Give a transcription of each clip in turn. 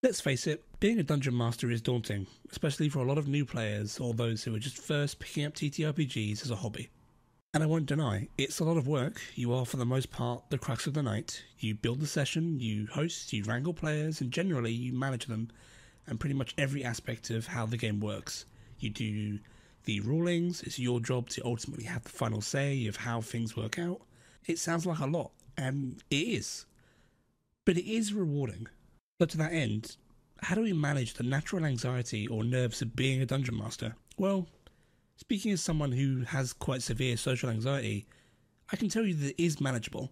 Let's face it, being a dungeon master is daunting, especially for a lot of new players or those who are just first picking up TTRPGs as a hobby. And I won't deny, it's a lot of work. You are for the most part the crux of the night. You build the session, you host, you wrangle players, and generally you manage them and pretty much every aspect of how the game works. You do the rulings, it's your job to ultimately have the final say of how things work out. It sounds like a lot, and it is. But it is rewarding. But to that end, how do we manage the natural anxiety or nerves of being a dungeon master? Well, speaking as someone who has quite severe social anxiety, I can tell you that it is manageable.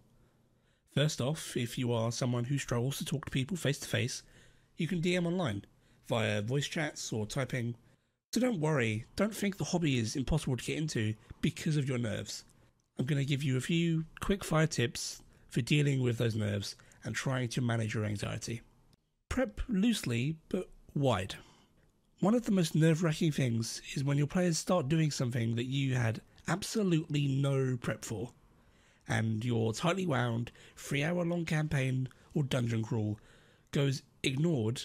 First off, if you are someone who struggles to talk to people face to face, you can DM online, via voice chats or typing. So don't worry, don't think the hobby is impossible to get into because of your nerves. I'm going to give you a few quick fire tips for dealing with those nerves and trying to manage your anxiety. Prep loosely, but wide. One of the most nerve-wracking things is when your players start doing something that you had absolutely no prep for, and your tightly wound 3-hour-long campaign or dungeon crawl goes ignored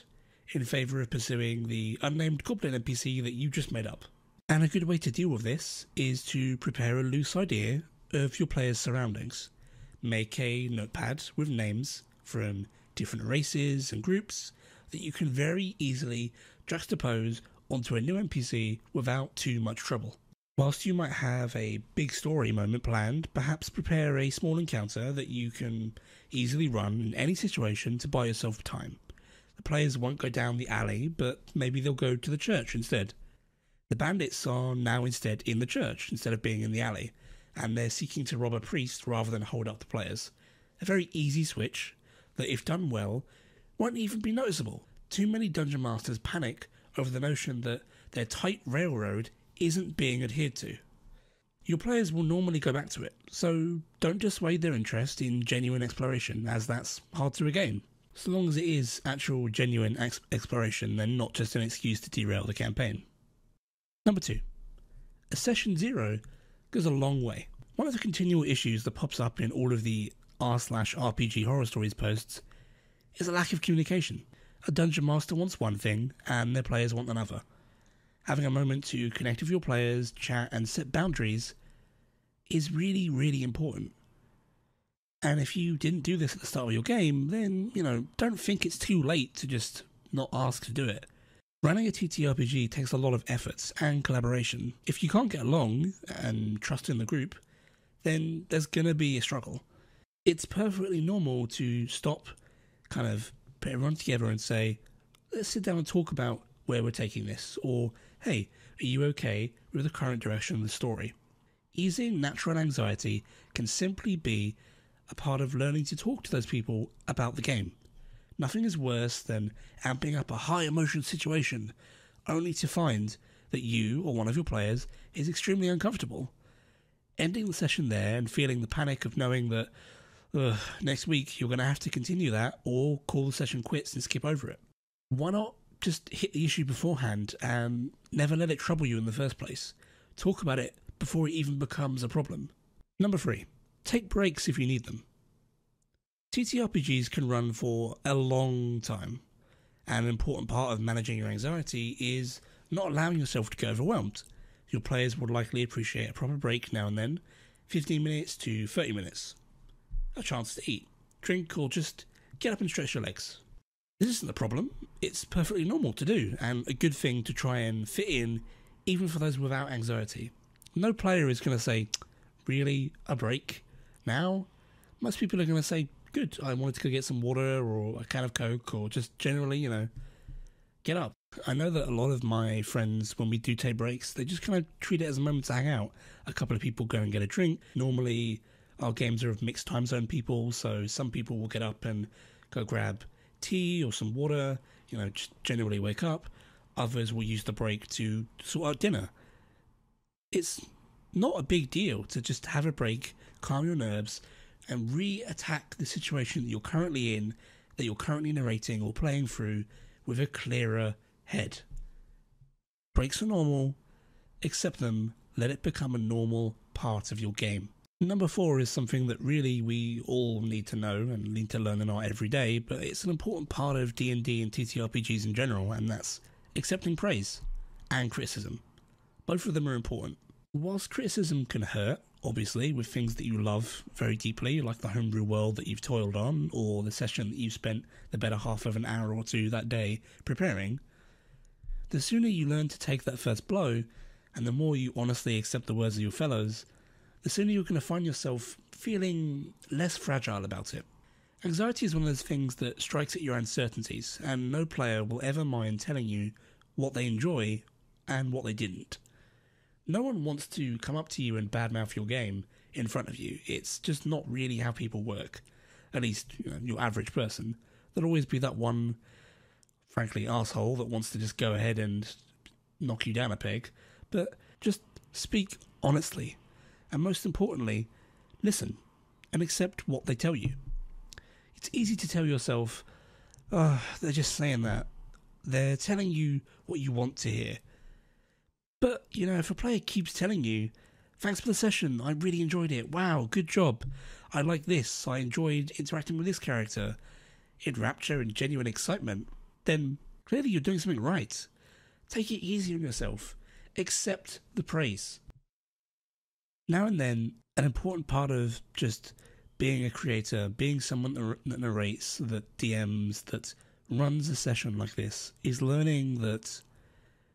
in favour of pursuing the unnamed goblin NPC that you just made up. And a good way to deal with this is to prepare a loose idea of your players' surroundings. Make a notepad with names from different races and groups that you can very easily juxtapose onto a new NPC without too much trouble. Whilst you might have a big story moment planned, perhaps prepare a small encounter that you can easily run in any situation to buy yourself time. The players won't go down the alley, but maybe they'll go to the church instead. The bandits are now instead in the church instead of being in the alley, and they're seeking to rob a priest rather than hold up the players. A very easy switch that, if done well, won't even be noticeable. Too many dungeon masters panic over the notion that their tight railroad isn't being adhered to. Your players will normally go back to it, so don't dissuade their interest in genuine exploration, as that's hard to regain. So long as it is actual genuine exploration and not just an excuse to derail the campaign. Number 2. A session 0 goes a long way. One of the continual issues that pops up in all of the r/RPG horror stories posts is a lack of communication. A dungeon master wants one thing and their players want another. Having a moment to connect with your players, chat and set boundaries is really, really important. And if you didn't do this at the start of your game, then, don't think it's too late to just not ask to do it. Running a TTRPG takes a lot of efforts and collaboration. If you can't get along and trust in the group, then there's gonna be a struggle. It's perfectly normal to stop, kind of put everyone together and say, let's sit down and talk about where we're taking this, or hey, are you okay with the current direction of the story? Easing natural anxiety can simply be a part of learning to talk to those people about the game. Nothing is worse than amping up a high emotion situation only to find that you or one of your players is extremely uncomfortable. Ending the session there and feeling the panic of knowing that next week you're going to have to continue that or call the session quits and skip over it. Why not just hit the issue beforehand and never let it trouble you in the first place? Talk about it before it even becomes a problem. Number 3. Take breaks if you need them. TTRPGs can run for a long time. An important part of managing your anxiety is not allowing yourself to get overwhelmed. Your players would likely appreciate a proper break now and then, 15 minutes to 30 minutes. A chance to eat, drink, or just get up and stretch your legs. This isn't a problem. It's perfectly normal to do, and a good thing to try and fit in, even for those without anxiety. No player is going to say, really, a break? Now? Most people are going to say, good, I wanted to go get some water, or a can of Coke, or just generally, get up. I know that a lot of my friends, when we do take breaks, they just kind of treat it as a moment to hang out. A couple of people go and get a drink. Normally, our games are of mixed time zone people, so some people will get up and go grab tea or some water, just generally wake up. Others will use the break to sort out dinner. It's not a big deal to just have a break, calm your nerves, and re-attack the situation that you're currently in, that you're currently narrating or playing through with a clearer head. Breaks are normal, accept them, let it become a normal part of your game. Number 4 is something that really we all need to know and need to learn and art every day, but it's an important part of D&D and TTRPGs in general, and that's accepting praise and criticism. Both of them are important. Whilst criticism can hurt, obviously, with things that you love very deeply, like the homebrew world that you've toiled on, or the session that you've spent the better half of an hour or two that day preparing, the sooner you learn to take that first blow, and the more you honestly accept the words of your fellows, the sooner you're going to find yourself feeling less fragile about it. Anxiety is one of those things that strikes at your uncertainties, and no player will ever mind telling you what they enjoy and what they didn't. No one wants to come up to you and badmouth your game in front of you. It's just not really how people work. At least, your average person. There'll always be that one, frankly, asshole that wants to just go ahead and knock you down a peg. But just speak honestly. And most importantly, listen and accept what they tell you. It's easy to tell yourself, oh, they're just saying that. They're telling you what you want to hear. But, if a player keeps telling you, thanks for the session, I really enjoyed it, wow, good job, I like this, I enjoyed interacting with this character, in rapture and genuine excitement, then clearly you're doing something right. Take it easy on yourself. Accept the praise. Now and then, an important part of just being a creator, being someone that narrates, that DMs, that runs a session like this, is learning that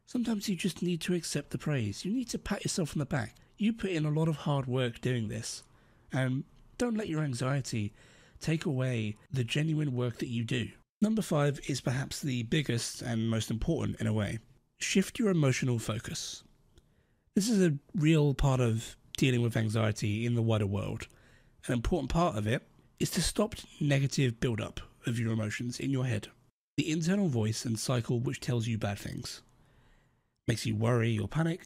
sometimes you just need to accept the praise. You need to pat yourself on the back. You put in a lot of hard work doing this, and don't let your anxiety take away the genuine work that you do. Number 5 is perhaps the biggest and most important in a way. Shift your emotional focus. This is a real part of dealing with anxiety in the wider world. An important part of it is to stop negative build-up of your emotions in your head. The internal voice and cycle which tells you bad things, makes you worry or panic.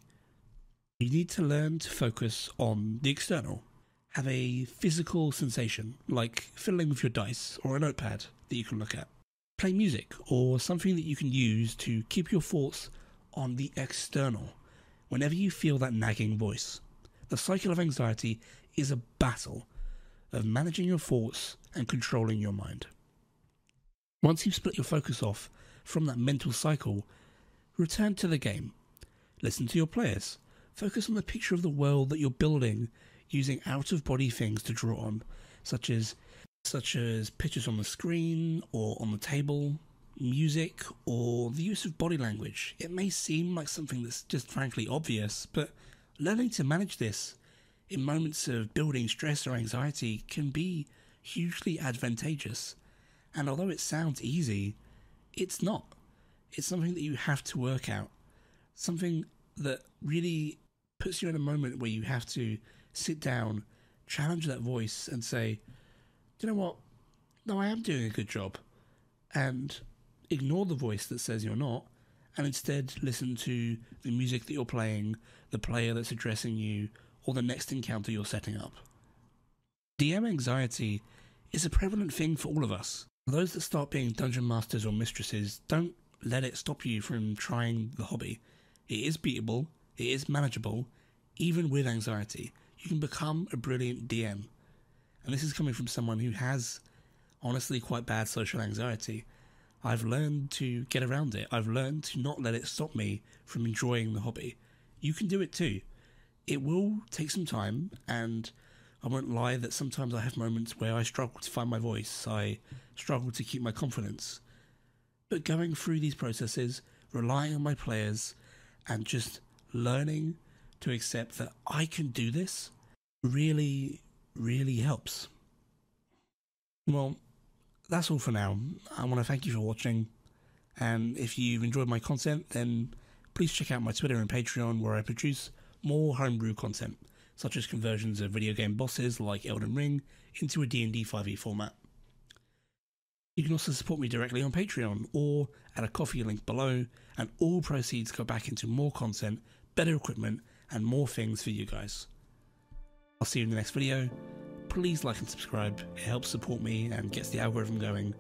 You need to learn to focus on the external. Have a physical sensation, like fiddling with your dice or a notepad that you can look at. Play music or something that you can use to keep your thoughts on the external whenever you feel that nagging voice. The cycle of anxiety is a battle of managing your thoughts and controlling your mind. Once you've split your focus off from that mental cycle, return to the game. Listen to your players. Focus on the picture of the world that you're building using out-of-body things to draw on, such as pictures on the screen or on the table, music, or the use of body language. It may seem like something that's just frankly obvious, but learning to manage this in moments of building stress or anxiety can be hugely advantageous. And although it sounds easy, it's not. It's something that you have to work out. Something that really puts you in a moment where you have to sit down, challenge that voice and say, do you know what? No, I am doing a good job. And ignore the voice that says you're not, and instead listen to the music that you're playing, the player that's addressing you, or the next encounter you're setting up. DM anxiety is a prevalent thing for all of us. Those that start being dungeon masters or mistresses, don't let it stop you from trying the hobby. It is beatable, it is manageable, even with anxiety. You can become a brilliant DM. And this is coming from someone who has, honestly, quite bad social anxiety. I've learned to get around it. I've learned to not let it stop me from enjoying the hobby. You can do it too. It will take some time, and I won't lie that sometimes I have moments where I struggle to find my voice. I struggle to keep my confidence. But going through these processes, relying on my players, and just learning to accept that I can do this really, really helps. Well, that's all for now. I want to thank you for watching, and if you've enjoyed my content, then please check out my Twitter and Patreon, where I produce more homebrew content, such as conversions of video game bosses like Elden Ring into a D&D 5e format. You can also support me directly on Patreon or at a Ko-fi link below, and all proceeds go back into more content, better equipment, and more things for you guys. I'll see you in the next video. Please like and subscribe, it helps support me and gets the algorithm going.